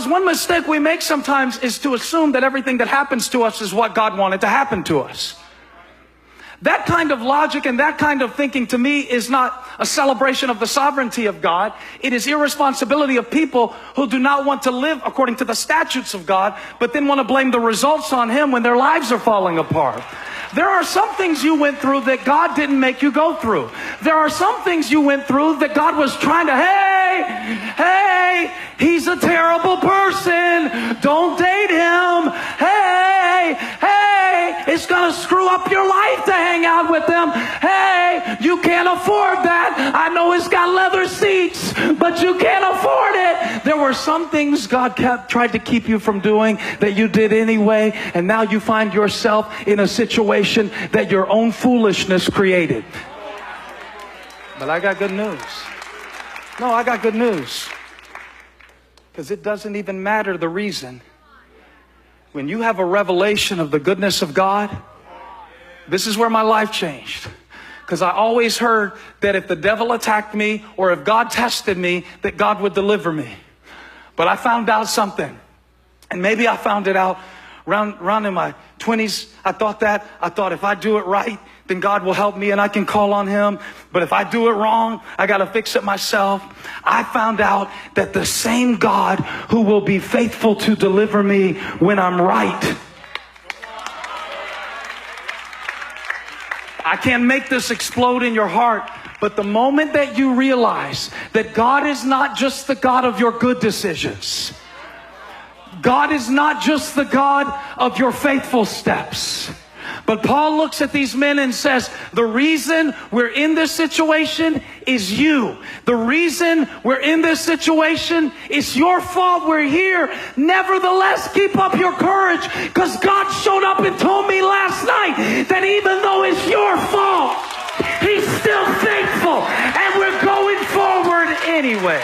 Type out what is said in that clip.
Because one mistake we make sometimes is to assume that everything that happens to us is what God wanted to happen to us. That kind of logic and that kind of thinking to me is not a celebration of the sovereignty of God. It is irresponsibility of people who do not want to live according to the statutes of God, but then want to blame the results on Him when their lives are falling apart. There are some things you went through that God didn't make you go through. There are some things you went through that God was trying to, hey, he's a terrible person. Don't date him. Hey, it's going to screw up your life to hang out with him. Hey, you can't afford that. I know it's got leather seats, but you can't afford it. There were some things God tried to keep you from doing that you did anyway, and now you find yourself in a situation that your own foolishness created. But I got good news. No, I got good news. Because it doesn't even matter the reason. When you have a revelation of the goodness of God, this is where my life changed. Because I always heard that if the devil attacked me or if God tested me, that God would deliver me. But I found out something. And maybe I found it out around in my 20s. I thought if I do it right, then God will help me and I can call on Him. But if I do it wrong, I got to fix it myself. I found out that the same God who will be faithful to deliver me when I'm right. I can't make this explode in your heart, but the moment that you realize that God is not just the God of your good decisions, God is not just the God of your faithful steps. But Paul looks at these men and says, the reason we're in this situation is you. The reason we're in this situation is your fault. We're here. Nevertheless, keep up your courage, because God showed up and told me last night that even though it's your fault, He's still faithful, and we're going forward anyway.